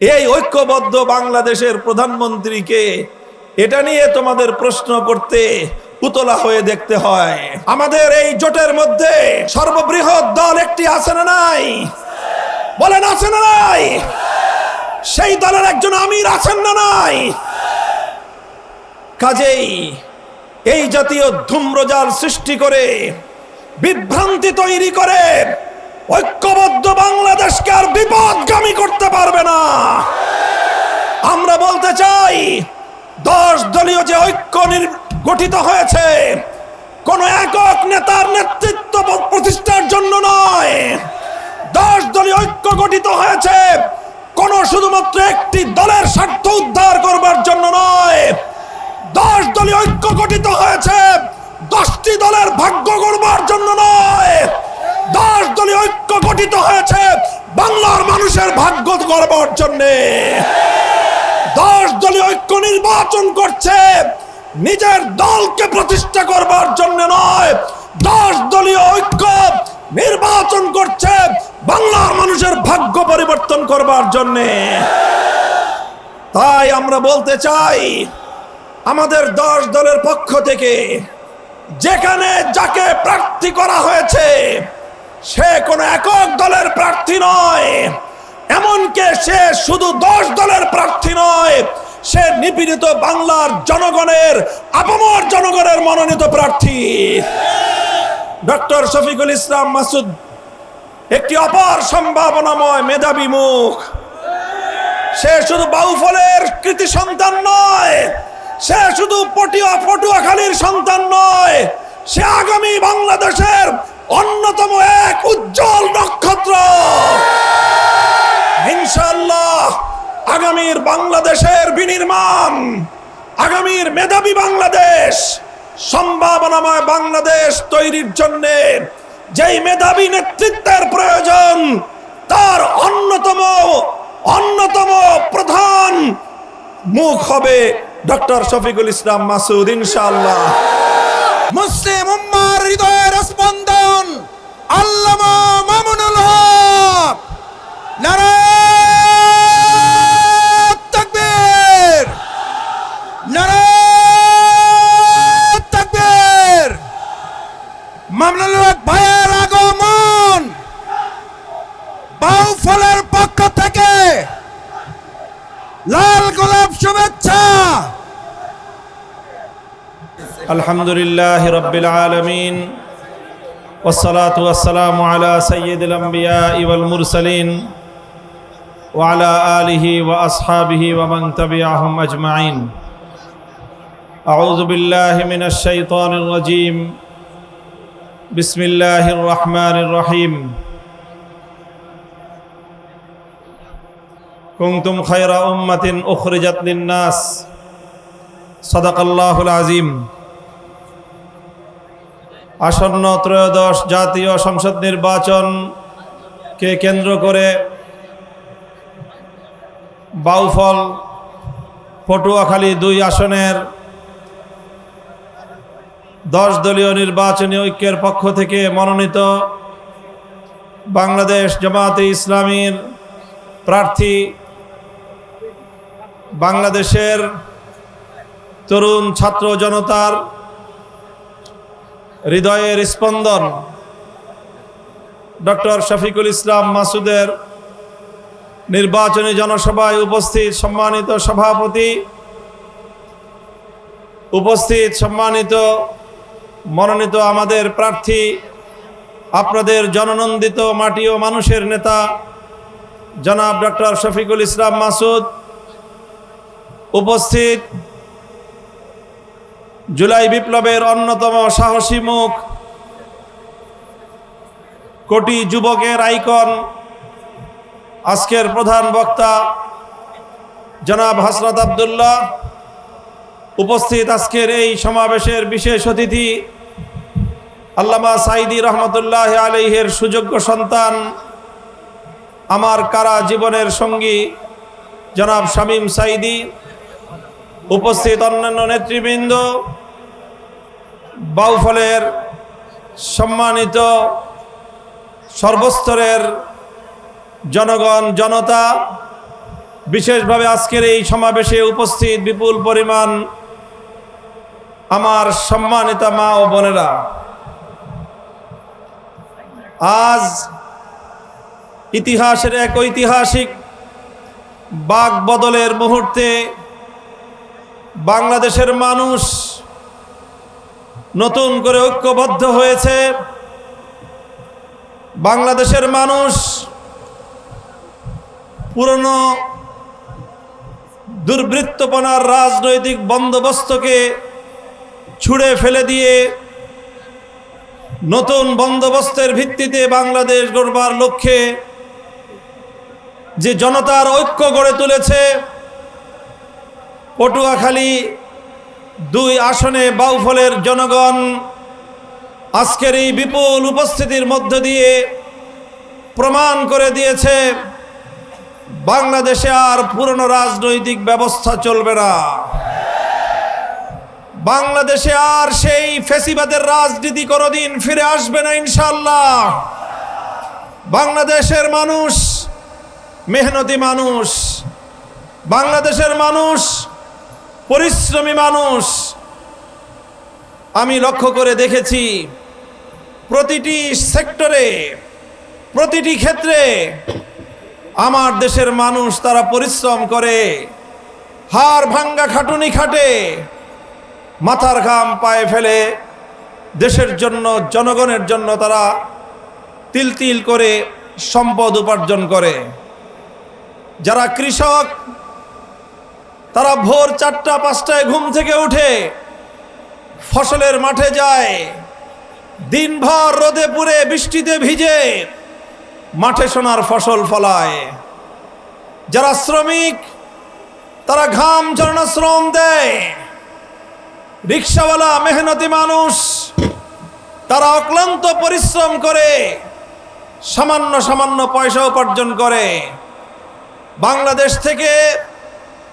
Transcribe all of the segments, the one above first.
এই ঐক্যবদ্ধ বাংলাদেশের প্রধানমন্ত্রীকে এটা নিয়ে তোমাদের প্রশ্ন করতে উতলা হয়ে দেখতে হয়। আমাদের এই জোটের মধ্যে সর্ববৃহৎ দল একটি আছে না নাই? বলেন আছে না নাই? সেই দলের একজন আমির আছেন না নাই? কাজেই এই জাতীয় ধূম্রজাল সৃষ্টি করে বিভ্রান্তি তৈরি করে ঐক্যবদ্ধ বাংলাদেশকে আর বিপদগামী করতে পারবে না। আমরা বলতে চাই 10 দলীয় যে ঐক্য গঠিত হয়েছে কোন একক নেতার নেতৃত্ব প্রতিষ্ঠার জন্য নয়। 10 দলীয় ঐক্য গঠিত হয়েছে কোন শুধুমাত্র একটি দলের স্বার্থ উদ্ধার করবার জন্য নয়। 10 দলীয় ঐক্য গঠিত হয়েছে 10টি দলের ভাগ্য গড়বার জন্য নয়। 10 দলীয় ঐক্য গঠিত হয়েছে বাংলার মানুষের ভাগ্য গড়বার জন্য। 10 দলীয় ঐক্য নির্বাচন করছে নিজের দলকে প্রতিষ্ঠা করবার জন্য নয়। 10 দলীয় ঐক্য নির্বাচন করছে বাংলার মানুষের ভাগ্য পরিবর্তন করবার জন্য। তাই আমরা বলতে চাই আমাদের 10 দলের পক্ষ থেকে যেখানে যাকে প্রার্থী করা হয়েছে সে কোনো একক দলের প্রার্থী নয়, এমনকি সে শুধু 10 দলের প্রার্থী নয়, সে নিপীড়িত বাংলার জনগণের আপামর জনগণের মনোনীত প্রার্থী। ডক্টর শফিকুল ইসলাম মাসুদ একটি অপার সম্ভাবনাময় মেধাবী মুখ। সে শুধু বাউফলের কৃতি সন্তান নয়, সে শুধু পটুয়াখালীর সন্তান নয়, সে আগামী বাংলাদেশের অন্যতম এক উজ্জ্বল নক্ষত্র। ইনশাআল্লাহ আগামীর বাংলাদেশের বিনির্মাণ, আগামীর মেধাবী বাংলাদেশ, সম্ভাবনাময় বাংলাদেশ তৈরির জন্য যেই মেধাবী নেতৃত্বের প্রয়োজন তার অন্যতম প্রধান মুখ হবে ডক্টর শফিকুল ইসলাম মাসুদ ইনশাআল্লাহ। মুসলিম উম্মার হৃদয়ের স্পন্দন আল্লামা মামুনুল হক। নারায়ে তাকবীর, নারায়ে তাকবীর। মামুনুল হক ভাইয়ের আগমন বাউফলের পক্ষ থেকে লাল গোলাপ শুভেচ্ছা। আলহামদুলিল্লাহ রাব্বিল আলামিন ওয়াসসালাতু ওয়াসসালামু আলা সাইয়্যিদিল আমবিয়া ওয়াল মুরসালিন ওয়া আলা আলিহি ওয়া আসহাবিহি ওয়া মান তাবিআহুম আজমাইন। আউযু বিল্লাহি মিনাশ শাইতানির রাজীম। বিসমিল্লাহির রহমানির রহিম। কুনতুম খায়রা উম্মাতিন উখরিজাত লিন-নাস। সাদাকাল্লাহুল আযীম। আসন্ন ত্রয়োদশ জাতীয় সংসদ নির্বাচনকে কেন্দ্র করে বাউফল পটুয়াখালী 2 আসনের 10 দলীয় নির্বাচনী ঐক্যের পক্ষ থেকে মনোনীত বাংলাদেশ জামাতে ইসলামীর প্রার্থী, বাংলাদেশের তরুণ ছাত্র জনতার হৃদয়ের স্পন্দন ডক্টর শফিকুল ইসলাম মাসুদের নির্বাচনী জনসভায় উপস্থিত সম্মানিত সভাপতি, উপস্থিত সম্মানিত মনোনীত আমাদের প্রার্থী, আপনাদের জননন্দিত মাটি ও মানুষের নেতা জনাব ডক্টর শফিকুল ইসলাম মাসুদ, উপস্থিত জুলাই বিপ্লবের অন্যতম সাহসী মুখ, কোটি যুবকের আইকন, আজকের প্রধান বক্তা জনাব হাসরাত আব্দুল্লাহ, উপস্থিত আজকের এই সমাবেশের বিশেষ অতিথি আল্লামা সাঈদী রহমতুল্লাহ আলাইহির সুযোগ্য সন্তান, আমার কারা জীবনের সঙ্গী জনাব শামীম সাঈদী, উপস্থিত অন্যান্য নেতৃবৃন্দ, বাউফলের সম্মানিত সর্বস্তরের জনগণ জনতা, বিশেষভাবে আজকের এই সমাবেশে উপস্থিত বিপুল পরিমাণ আমার সম্মানিতা মা ও বোনেরা, আজ ইতিহাসের এক ঐতিহাসিক বাক বদলের মুহূর্তে বাংলাদেশের মানুষ নতুন করে ঐক্যবদ্ধ হয়েছে। বাংলাদেশের মানুষ পুরনো দুর্বৃত্তপনার রাজনৈতিক বন্দোবস্তকে ছুঁড়ে ফেলে দিয়ে নতুন বন্দোবস্তের ভিত্তিতে বাংলাদেশ গড়বার লক্ষ্যে যে জনতার ঐক্য গড়ে তুলেছে, পটুয়াখালী 2 আসনে বাউফলের জনগণ আজকের এই বিপুল উপস্থিতির মধ্য দিয়ে প্রমাণ করে দিয়েছে বাংলাদেশে আর পুরনো রাজনৈতিক ব্যবস্থা চলবে না। বাংলাদেশে আর সেই ফ্যাসিবাদের রাজনীতি কোনোদিন ফিরে আসবে না ইনশাআল্লাহ। বাংলাদেশের মানুষ মেহনতি মানুষ, বাংলাদেশের মানুষ পরিশ্রমী মানুষ। আমি লক্ষ্য করে দেখেছি প্রতিটি সেক্টরে, প্রতিটি ক্ষেত্রে আমার দেশের মানুষ তারা পরিশ্রম করে, হাড় ভাঙ্গা খাটুনি খাটে, মাথার ঘাম পায়ে ফেলে দেশের জন্য, জনগণের জন্য তারা তিল তিল করে সম্পদ উপার্জন করে। যারা কৃষক তারা ভোর 4টা-5টায় ঘুম থেকে উঠে ফসলের মাঠে যায়, দিনভর রোদে পুড়ে বৃষ্টিতে ভিজে মাঠে সোনার ফসল ফলায়। যারা শ্রমিক তারা ঘাম ঝরানো শ্রম দেয়। রিক্সাওয়ালা মেহনতি মানুষ তারা অক্লান্ত পরিশ্রম করে সামান্য সামান্য পয়সা উপার্জন করে। বাংলাদেশ থেকে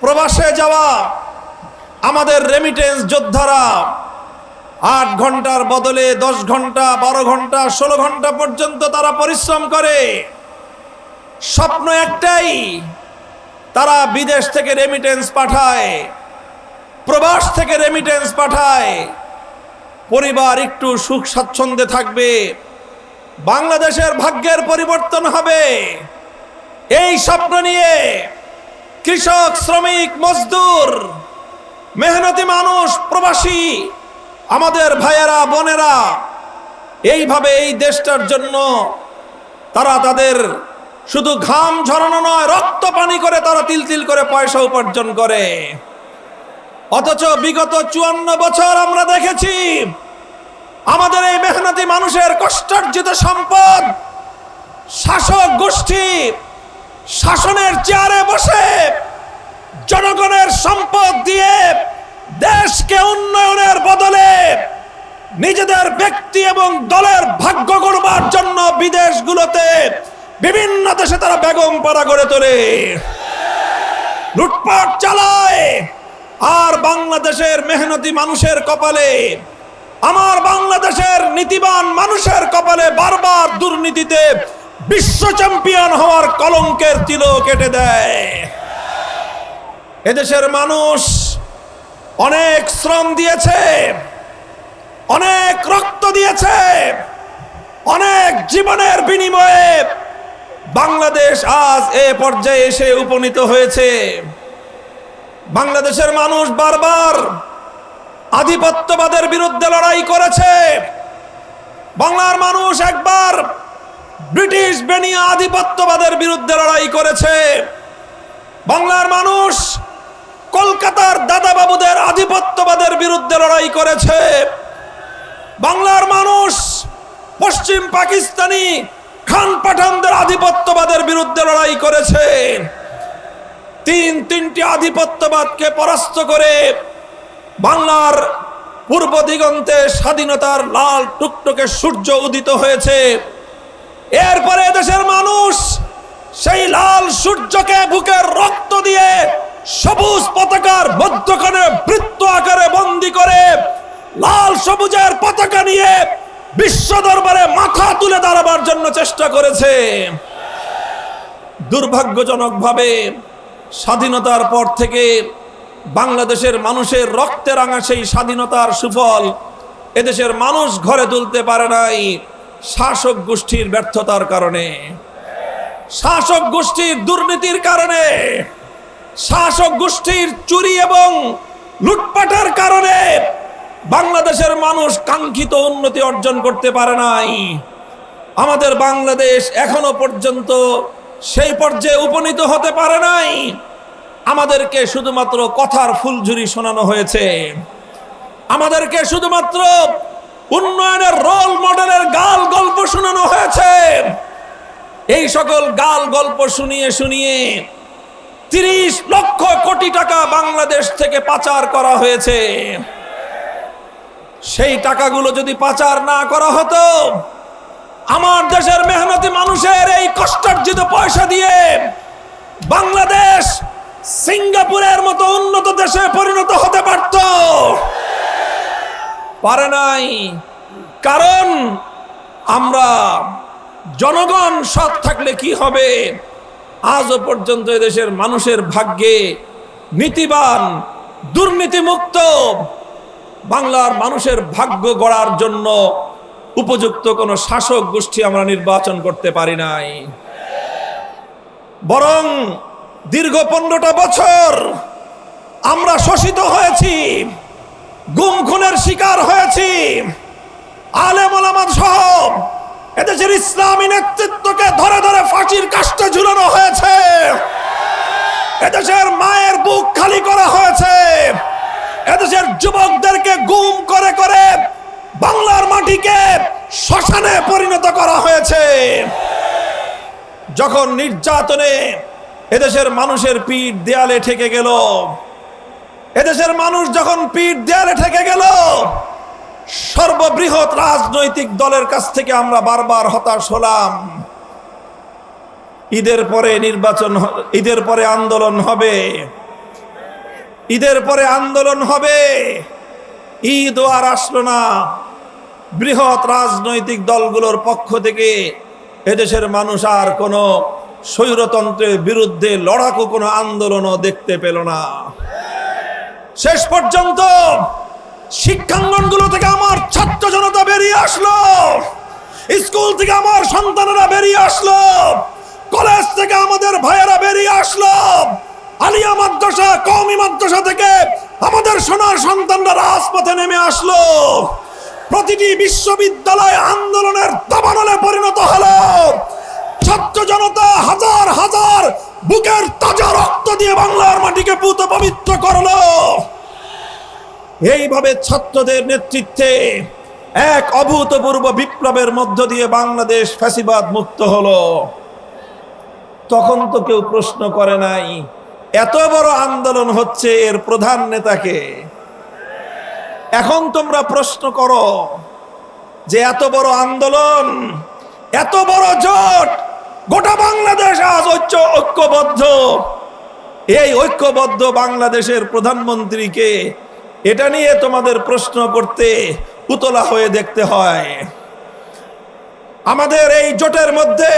প্রবাসে যাওয়া আমাদের রেমিটেন্স যোদ্ধারা 8 ঘন্টার বদলে 10 ঘন্টা, 12 ঘন্টা, 16 ঘন্টা পর্যন্ত তারা পরিশ্রম করে। স্বপ্ন একটাই, তারা বিদেশ থেকে রেমিটেন্স পাঠায়, প্রবাস থেকে রেমিটেন্স পাঠায়, পরিবার একটু সুখ স্বাচ্ছন্দ্যে থাকবে, বাংলাদেশের ভাগ্যের পরিবর্তন হবে। এই স্বপ্ন নিয়ে কৃষক, শ্রমিক, মজদুর, মেহনতি মানুষ, প্রবাসী আমাদের ভাইয়েরা বোনেরা এইভাবে এই দেশটার জন্য তারা তাদের শুধু ঘাম ঝরানো নয়, রক্ত পানি করে তারা তিল তিল করে পয়সা উপার্জন করে। অথচ বিগত 54 বছর আমরা দেখেছি আমাদের এই মেহনতি মানুষের কষ্টার্জিত সম্পদ শাসক গোষ্ঠী শাসনের চেয়ারে বসে জনগণের সম্পদ দিয়ে দেশকে উন্নয়নের বদলে নিজেদের ব্যক্তি এবং দলের ভাগ্য গড়বার জন্য বিদেশগুলোতে বিভিন্ন দেশে তারা বেগম পাড়া গড়ে তোলে, লুটপাট চালায়। আর বাংলাদেশের মেহনতি মানুষের কপালে, আমার বাংলাদেশের নীতিবান মানুষের কপালে বারবার দুর্নীতিতে বিশ্ব চ্যাম্পিয়ন হওয়ার কলঙ্কের তিলক কেটে দেয়। এদেশের মানুষ অনেক শ্রম দিয়েছে, অনেক রক্ত দিয়েছে, অনেক জীবনের বিনিময়ে বাংলাদেশ আজ এ পর্যায়ে এসে উপনীত হয়েছে। বাংলাদেশের মানুষ বারবার আধিপত্যবাদের বিরুদ্ধে লড়াই করেছে। বাংলার মানুষ একবার ব্রিটিশ বেনিয়া আধিপত্যবাদের বিরুদ্ধে লড়াই করেছে। বাংলার মানুষ কলকাতার দাদাবাবুদের আধিপত্যবাদের বিরুদ্ধে লড়াই করেছে। বাংলার মানুষ পশ্চিম পাকিস্তানি খান পাঠানদের আধিপত্যবাদের বিরুদ্ধে লড়াই করেছে। তিনটি আধিপত্যবাদকে পরাস্ত করে বাংলার পূর্ব দিগন্তে স্বাধীনতার লাল টুকটুকে সূর্য উদিত হয়েছে। এরপরে দেশের মানুষ সেই লাল সূর্যকে বুকের রক্ত দিয়ে সবুজ পতাকার মধ্যখানে বৃত্ত আকারে বন্দী করে লাল সবুজের পতাকা নিয়ে বিশ্ব দরবারে মাথা তুলে দাঁড়াবার জন্য চেষ্টা করেছে। দুর্ভাগ্যজনকভাবে স্বাধীনতার পর থেকে বাংলাদেশের মানুষের রক্তে রাঙা সেই স্বাধীনতার সুফল এদেশের মানুষ ঘরে তুলতে পারে নাই শাসক গোষ্ঠীর ব্যর্থতার কারণে, শাসক গোষ্ঠীর দুর্নীতির কারণে, শাসক গোষ্ঠীর চুরি এবং লুটপাটের কারণে বাংলাদেশের মানুষ কাঙ্ক্ষিত উন্নতি অর্জন করতে পারে নাই। আমাদের বাংলাদেশ এখনো পর্যন্ত সেই পর্যায়ে উপনীত হতে পারে নাই। আমাদেরকে শুধুমাত্র কথার ফুলঝুরি শোনানো হয়েছে, আমাদেরকে শুধুমাত্র উন্নয়নের রোল মডেলের গাল গল্প শোনানো হয়েছে। এই সকল গাল গল্প শুনিয়ে শুনিয়ে 30 লক্ষ কোটি টাকা বাংলাদেশ থেকে পাচার করা হয়েছে। সেই টাকাগুলো যদি পাচার না করা হতো, আমার দেশের মেহনতি মানুষের এই কষ্টার্জিত পয়সা দিয়ে বাংলাদেশ সিঙ্গাপুরের মতো উন্নত দেশে পরিণত হতে পারত, পারে নাই। কারণ আমরা জনগণ সৎ থাকলে কি হবে, আজও পর্যন্ত এদেশের মানুষের ভাগ্যে নীতিবান দুর্নীতিমুক্ত বাংলার মানুষের ভাগ্য গড়ার জন্য উপযুক্ত কোনো শাসক গোষ্ঠী আমরা নির্বাচন করতে পারি নাই। বরং দীর্ঘ 15টা বছর আমরা শোষিত হয়েছি, গুম খুনের শিকার হয়েছি। আলেম ওলামা সহ এদেশের ইসলামী নেতৃত্বকে ধরে ধরে ফাঁসির কাস্টে ঝুলানো হয়েছে, এদেশের মায়ের বুক খালি করা হয়েছে, এদেশের যুবকদেরকে গুম করে করে বাংলার মাটিকে শ্মশানে পরিণত করা হয়েছে। যখন নির্যাতনে এদেশের মানুষের পিঠ দেয়ালে ঠেকে গেল, এদেশের মানুষ যখন পিঠ দেয়ালে ঠেকে গেল, সর্ববৃহৎ রাজনৈতিক দলের কাছ থেকে আমরা বারবার হতাশ হলাম। ঈদের পরে নির্বাচন, ঈদের পরে আন্দোলন হবে, ঈদের পরে আন্দোলন হবে, ঈদ আর আসলো না। বৃহৎ রাজনৈতিক দলগুলোর পক্ষ থেকে এদেশের মানুষ আর কোনো স্বৈরতন্ত্রের বিরুদ্ধে লড়াকু কোনো আন্দোলনও দেখতে পেল না। শেষ পর্যন্ত শিক্ষাঙ্গনগুলো থেকে আমার ছাত্র জনতা বেরিয়ে আসলো, স্কুল থেকে আমার সন্তানেরা বেরিয়ে আসলো, কলেজ থেকে আমাদের ভাইয়েরা বেরিয়ে আসলো, আলিয়া মাদ্রাসা কওমি মাদ্রাসা থেকে আমাদের সোনার সন্তানরা রাজপথে নেমে আসলো। প্রতিটি বিশ্ববিদ্যালয় আন্দোলনের দাবানলে পরিণত হলো। ছাত্র জনতা হাজার হাজার বুকের তাজা রক্ত দিয়ে বাংলার মাটিকে পুত পবিত্র করলো। এইভাবে ছাত্রদের নেতৃত্বে এক অভূতপূর্ব বিপ্লবের মধ্য দিয়ে বাংলাদেশ ফ্যাসিবাদ মুক্ত হলো। তখন তো কেউ প্রশ্ন করে নাই এত বড় আন্দোলন হচ্ছে, এর প্রধান নেতাকে। এখন তোমরা প্রশ্ন করো যে এত বড় আন্দোলন, এত বড় জোট, গোটা বাংলাদেশ আজ ঐক্যবদ্ধ, এই ঐক্যবদ্ধ বাংলাদেশের প্রধানমন্ত্রীকে, এটা নিয়ে তোমাদের প্রশ্ন করতে উতলা হয়ে দেখতে হয়। আমাদের এই জোটের মধ্যে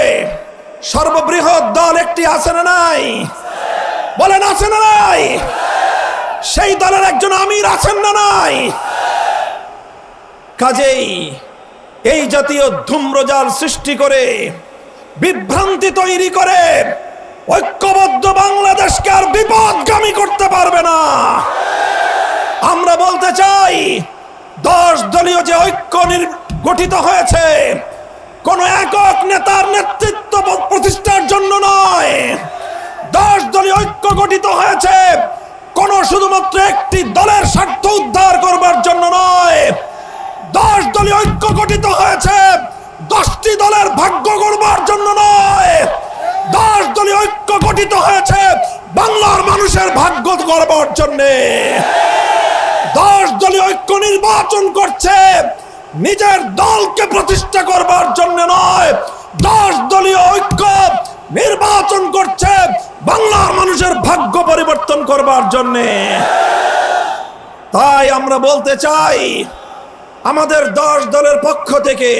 সর্ববৃহৎ দল একটি আছে না নাই? বলেন আছে না নাই? সেই দলের একজন আমির আছেন না নাই? কাজেই এই জাতীয় ধূম্রজাল সৃষ্টি করে, বিভ্রান্তি তৈরি করে ঐক্যবদ্ধ বাংলাদেশকে আর বিপদগামী করতে পারবে না। আমরা বলতে চাই 10 দলীয় যে ঐক্য গঠিত হয়েছে, কোন একক নেতার নেতৃত্ব প্রতিষ্ঠার জন্য নয়। 10 দলীয় ঐক্য গঠিত হয়েছে কোন শুধুমাত্র একটি দলের স্বার্থ উদ্ধার করবার জন্য নয়। 10 দলীয় ঐক্য গঠিত হয়েছে 10টি দলের ভাগ্য গড়বার জন্য নয়। 10 দলীয় ঐক্য গঠিত হয়েছে বাংলার মানুষের ভাগ্য গড়বার জন্য। 10 দলীয় ঐক্য নির্বাচন করছে নিজের দলকে প্রতিষ্ঠা করবার জন্য নয়। 10 দলীয় ঐক্য নির্বাচন করছে বাংলার মানুষের ভাগ্য পরিবর্তন করবার জন্য। তাই আমরা বলতে চাই, আমাদের 10 দলের পক্ষ থেকে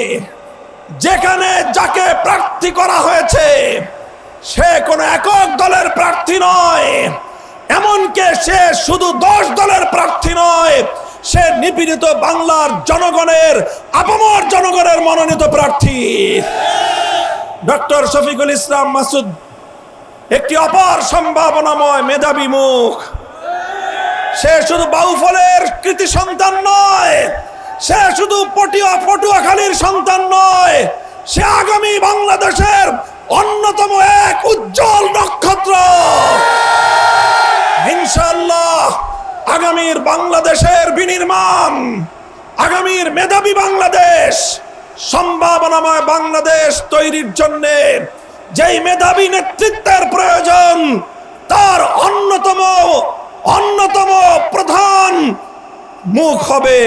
যেখানে যাকে প্রার্থী করা হয়েছে সে কোনো একক দলের প্রার্থী নয়, এমনকি সে শুধু 10 দলের প্রার্থী নয়, সে নিপীড়িত বাংলার জনগণের, আপামর জনগণের মনোনীত প্রার্থী। ডক্টর শফিকুল ইসলাম মাসুদ একটি অপার সম্ভাবনাময় মেধাবী মুখ। সে শুধু বাউফলের কৃতি সন্তান নয়, সে শুধু পটুয়াখালীর সন্তান নয়, সে আগামী বাংলাদেশের অন্যতম এক উজ্জ্বল নক্ষত্র। ইনশাআল্লাহ আগামীর বাংলাদেশের বিনির্মাণ, আগামীর মেধাবী বাংলাদেশ, সম্ভাবনাময় বাংলাদেশ তৈরির জন্য যেই মেধাবী নেতৃত্বের প্রয়োজন, তার অন্যতম প্রধান মুখ হবে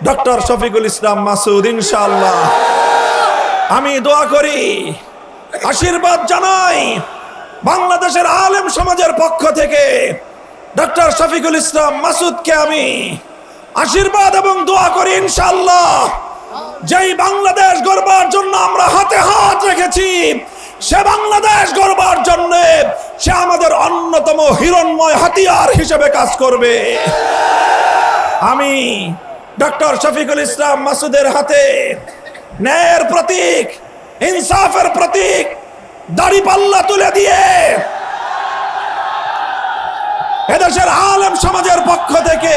ডক্টর শফিকুল ইসলাম মাসুদ। ইনশাআল্লাহ আমি দোয়া করি, আশীর্বাদ জানাই বাংলাদেশের আলেম সমাজের পক্ষ থেকে ডক্টর শফিকুল ইসলাম মাসুদকে আমি আশীর্বাদ এবং দোয়া করি। ইনশাআল্লাহ যেই বাংলাদেশ গড়বার জন্য আমরা হাতে হাত রেখেছি, সে বাংলাদেশ গড়বার জন্য সে আমাদের অন্যতম হিরণময় হাতিয়ার হিসেবে কাজ করবে। আমি ডক্টর শফিকুল ইসলাম মাসুদের হাতে ন্যায়ের প্রতীক, ইনসাফের প্রতীক দাড়িপাল্লা তুলে দিয়ে এদেশের আলেম সমাজের পক্ষ থেকে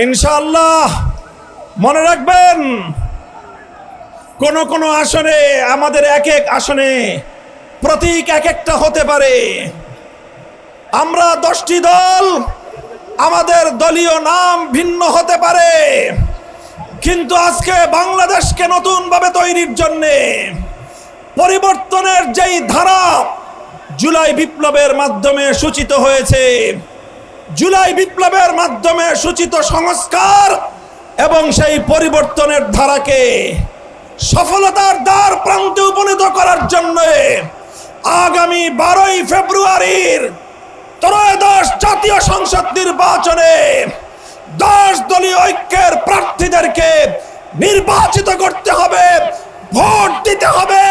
ইনশাআল্লাহ মনে রাখবেন, কোন আসনে আমাদের এক আসনে প্রতীক এক একটা হতে পারে। আমরা 10টি দল, আমাদের দলীয় নাম ভিন্ন হতে পারে, কিন্তু আজকে বাংলাদেশকে নতুন ভাবে তৈরির জন্য পরিবর্তনের যেই ধারা জুলাই বিপ্লবের মাধ্যমে সূচিত হয়েছে, জুলাই বিপ্লবের মাধ্যমে সূচিত সংস্কার এবং সেই পরিবর্তনের ধারাকে সফলতার দ্বার প্রান্তে উপনীত করার জন্য আগামী 12ই ফেব্রুয়ারির ত্রয়োদশ জাতীয় সংসদ নির্বাচনে 10 দলীয় ঐক্যের প্রার্থীদেরকে নির্বাচিত করতে হবে, ভোট দিতে হবে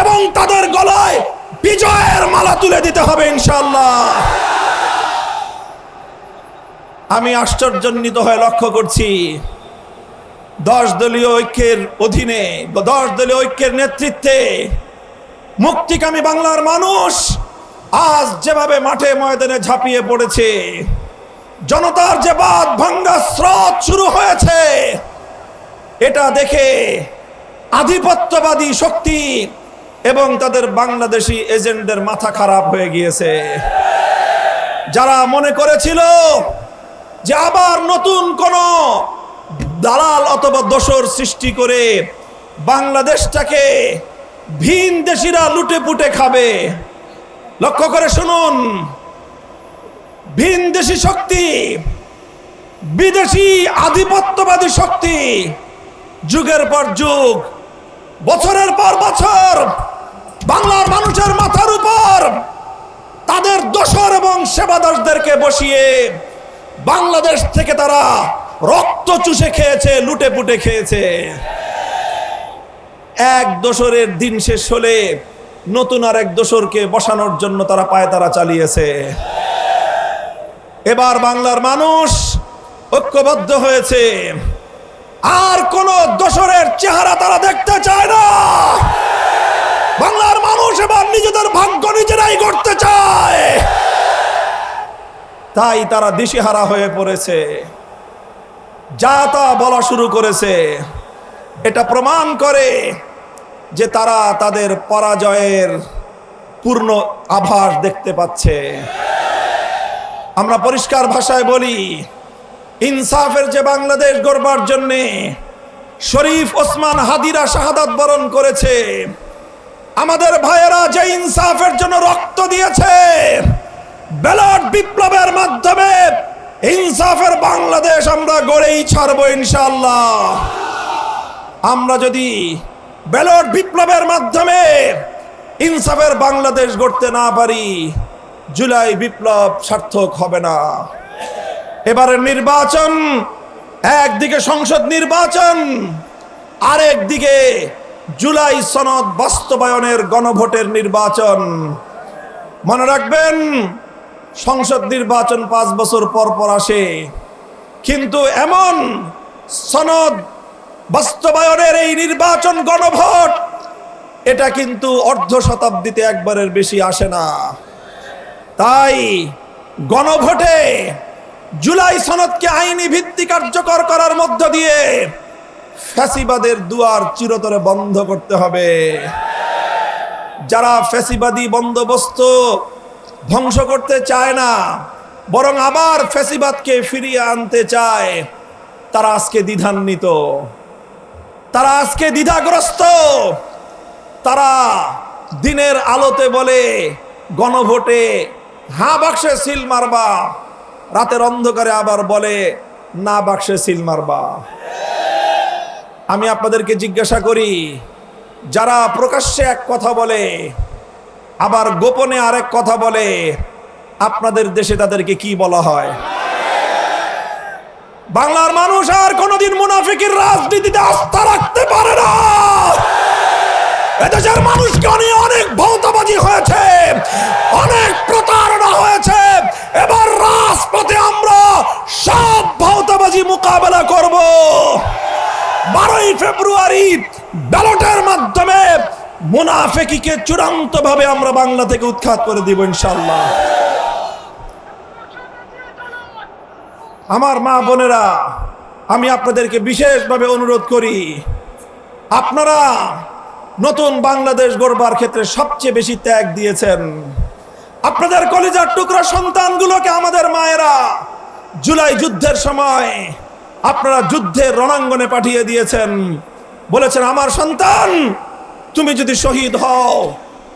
এবং তাদের গলায় বিজয়ের মালা তুলে দিতে হবে ইনশাআল্লাহ। আমি আশ্চর্যান্বিত হয়ে লক্ষ্য করছি, 10 দলীয় ঐক্যের অধীনে, 10 দলীয় ঐক্যের নেতৃত্বে মুক্তিকামী বাংলার মানুষ আজ যেভাবে মাঠে ময়দানে ঝাঁপিয়ে পড়েছে, জনতার যে বাঁধ ভাঙ্গা স্রোত শুরু হয়েছে, এটা দেখে আধিপত্যবাদী শক্তি এবং তাদের বাংলাদেশি এজেন্টদের মাথা খারাপ হয়ে গিয়েছে। যারা মনে করেছিল যে আবার নতুন কোন দালাল অথবা দোসর সৃষ্টি করে বাংলাদেশটাকে ভিন দেশিরা লুটে পুটে খাবে, লক্ষ্য করে শুনুন, ভিন দেশি শক্তি, বিদেশি আধিপত্যবাদী শক্তি যুগের পর যুগ, বছরের পর বছর বাংলার মানুষের মাথার উপর তাদের দোসর এবং সেবাদাসদেরকে বসিয়ে বাংলাদেশ থেকে তারা রক্ত চুষে খেয়েছে, লুটে পুটে খেয়েছে। এক দোসরের দিন শেষ হলে নতুন আর এক দোসরকে বসানোর জন্য তারা পায়তারা চালিয়েছে। এবার বাংলার মানুষ ঐক্যবদ্ধ হয়েছে, আর কোন দোসরের চেহারা তারা দেখতে চায় না। বাংলার মানুষ এবার নিজেদের ভাগ্য নিজেরাই গড়তে চায়, তাই তারা দিশেহারা হয়ে পড়েছে, যা তা বলা শুরু করেছে। এটা প্রমাণ করে যে তারা তাদের পরাজয়ের পূর্ণ আভাস দেখতে পাচ্ছে। আমরা পরিষ্কার ভাষায় বলি, ইনসাফের যে বাংলাদেশ গড়বার জন্যে শরীফ ওসমান হাদিরা শাহাদাত বরণ করেছে। আমাদের ভাইয়েরা যে ইনসাফের জন্য রক্ত দিয়েছে, ব্যালট বিপ্লবের মাধ্যমে ইনসাফের বাংলাদেশ আমরা গড়েই ছাড়বো ইনশাআল্লাহ। আমরা যদি ব্যালট বিপ্লবের মাধ্যমে ইনসাফের বাংলাদেশ গড়তে না পারি, জুলাই বিপ্লব সার্থক হবে না। এবারের নির্বাচন একদিকে সংসদ নির্বাচন, আরেকদিকে জুলাই সনদ বাস্তবায়নের গণভোটের নির্বাচন। মনে রাখবেন, সংসদ নির্বাচন 5 বছর পর পর আসে, কিন্তু এমন সনদ বাস্তবায়নের এই নির্বাচন গণভোট, এটা কিন্তু অর্ধ শতাব্দীতে একবারের বেশি আসে না। তাই গণভোটে জুলাই সনদকে আইনি ভিত্তি কার্যকর করার মধ্য দিয়ে ফ্যাসিবাদের দুয়ার চিরতরে বন্ধ করতে হবে। যারা ফ্যাসিবাদী বন্দোবস্ত ধ্বংস করতে চায় না, বরং আবার ফ্যাসিবাদকে ফিরিয়ে আনতে চায়, তারা আজকে দ্বিধান্বিত, তারা আজকে দ্বিধাগ্রস্ত। তারা দিনের আলোতে বলে গণভোটে হ্যাঁ বাক্সে সিল মারবা, রাতের অন্ধকারে আবার বলে না বাক্সে সিল মারবা। আমি আপনাদেরকে জিজ্ঞাসা করি, যারা প্রকাশ্যে এক কথা বলে আবার গোপনে আরেক কথা বলে, আপনাদের দেশে তাদেরকে কি বলা হয়? বাংলার মানুষ আর কোনোদিন মুনাফিকের রাজনীতিতে আস্থা রাখতে পারে না। এদেশের মানুষকে অনেক ভৌতাবাজি হয়েছে, অনেক প্রতারণা হয়েছে। এবার রাজপথে আমরা সব ভৌতাবাজি মোকাবেলা করব। 12ই ফেব্রুয়ারি ব্যালটের মাধ্যমে মুনাফিককে চূড়ান্ত ভাবে আমরা বাংলা থেকে উৎখাত করে দিব ইনশাআল্লাহ। আমার মা বোনেরা, আমি আপনাদেরকে বিশেষভাবে অনুরোধ করি, আপনারা নতুন বাংলাদেশ গড়বার ক্ষেত্রে সবচেয়ে বেশি ত্যাগ দিয়েছেন। আপনাদের কলিজার টুকরা সন্তানগুলোকে আমাদের মায়েরা জুলাই যুদ্ধের সময় আপনারা যুদ্ধের রণাঙ্গনে পাঠিয়ে দিয়েছেন। বলেছেন, আমার সন্তান তুমি যদি শহীদ হও,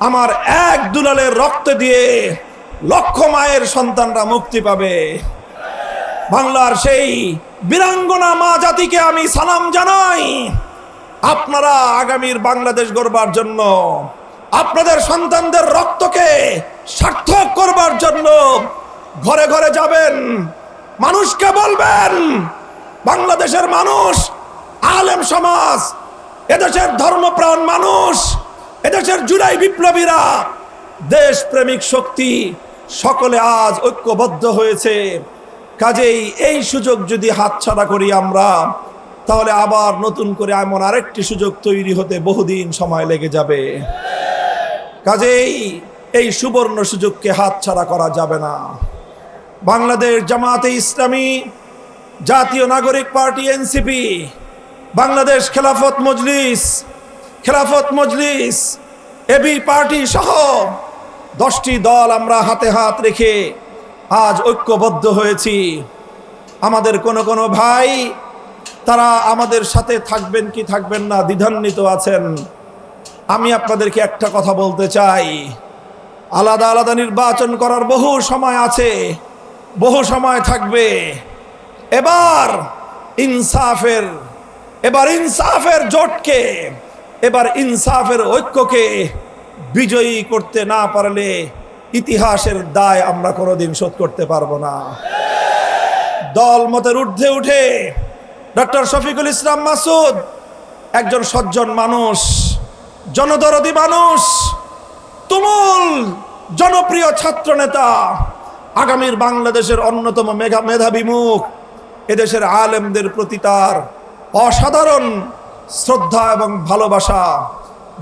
আমার এক দুলালের রক্ত দিয়ে লক্ষ মায়ের সন্তানরা মুক্তি পাবে। বাংলার সেই বীরাঙ্গনা মা জাতিকে আমি সালাম জানাই। আপনারা আগামীর বাংলাদেশ গড়বার জন্য, আপনাদের সন্তানদের রক্তকে সার্থক করবার জন্য ঘরে ঘরে যাবেন, মানুষকে বলবেন, বাংলাদেশের মানুষ, আলেম সমাজ, এদেশের ধর্মপ্রাণ মানুষ, এদেশের জুলাই বিপ্লবীরা, দেশপ্রেমিক শক্তি সকলে আজ ঐক্যবদ্ধ হয়েছে। কাজেই এই সুযোগ যদি হাতছাড়া করি আমরা, তাহলে আবার নতুন করে এমন আরেকটি সুযোগ তৈরি হতে বহুদিন সময় লেগে যাবে। কাজেই এই সুবর্ণ সুযোগকে হাতছাড়া করা যাবে না। বাংলাদেশ জামাতে ইসলামী, জাতীয় নাগরিক party NCP, Bangladesh Khelafat Majlis, AB party সহ 10টি দল আমরা হাতে হাত রেখে আজ ঐক্যবদ্ধ হয়েছি। আমাদের কোনো ভাই তারা আমাদের সাথে থাকবেন কি থাকবেন না দ্বিধান্বিত আছেন। আমি আপনাদেরকে একটা কথা বলতে চাই, আলাদা আলাদা নির্বাচন করার বহু সময় আছে, বহু সময় থাকবে। এবার ইনসাফের জোটকে, এবার ইনসাফের ঐক্যকে বিজয়ী করতে না পারলে ইতিহাসের দায় আমরা কোনোদিন শোধ করতে পারবো না। দল মতের ঊর্ধ্বে উঠে ডক্টর শফিকুল ইসলাম মাসুদ একজন সজ্জন মানুষ, জনদরদী মানুষ, তুমুল জনপ্রিয় ছাত্র নেতা, আগামীর বাংলাদেশের অন্যতম মেধাবী মুখ। এদেশের আলেমদের প্রতি তার অসাধারণ শ্রদ্ধা এবং ভালোবাসা,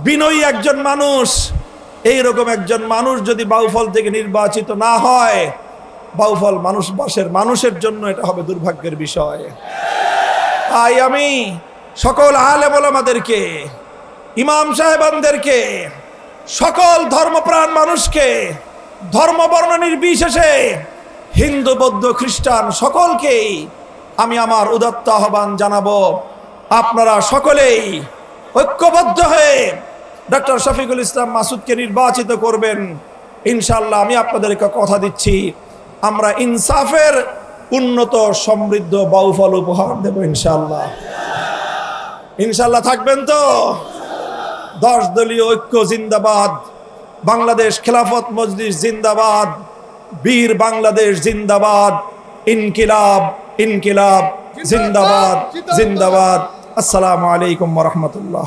বিনয়ী একজন মানুষ। এইরকম একজন মানুষ যদি বাউফল থেকে নির্বাচিত না হয়, বাউফল মানুষের জন্য এটা হবে দুর্ভাগ্যের বিষয়। তাই আমি সকল আলেম ওলামাদেরকে, ইমাম সাহেবানদেরকে, সকল ধর্মপ্রাণ মানুষকে, ধর্মবর্ণ নির্বিশেষে, হিন্দু বৌদ্ধ খ্রিস্টান সকলকেই আমি আমার উদাত্ত আহ্বান জানাবো, আপনারা সকলেই ঐক্যবদ্ধ হয়ে ডক্টর শফিকুল ইসলাম মাসুদকে নির্বাচিত করবেন। ইনশাআল্লাহ আমি আপনাদেরকে কথা দিচ্ছি, আমরা ইনসাফের উন্নত সমৃদ্ধ বাউফল উপহার দেব ইনশাআল্লাহ। ইনশাআল্লাহ থাকবেন তো? 10 দলীয় ঐক্য জিন্দাবাদ, বাংলাদেশ খেলাফত মজলিস জিন্দাবাদ, বীর বাংলাদেশ জিন্দাবাদ, ইনকিলাব ইনকিলাব জিন্দাবাদ জিন্দাবাদ। আসসালামু আলাইকুম ওয়া রাহমাতুল্লাহ।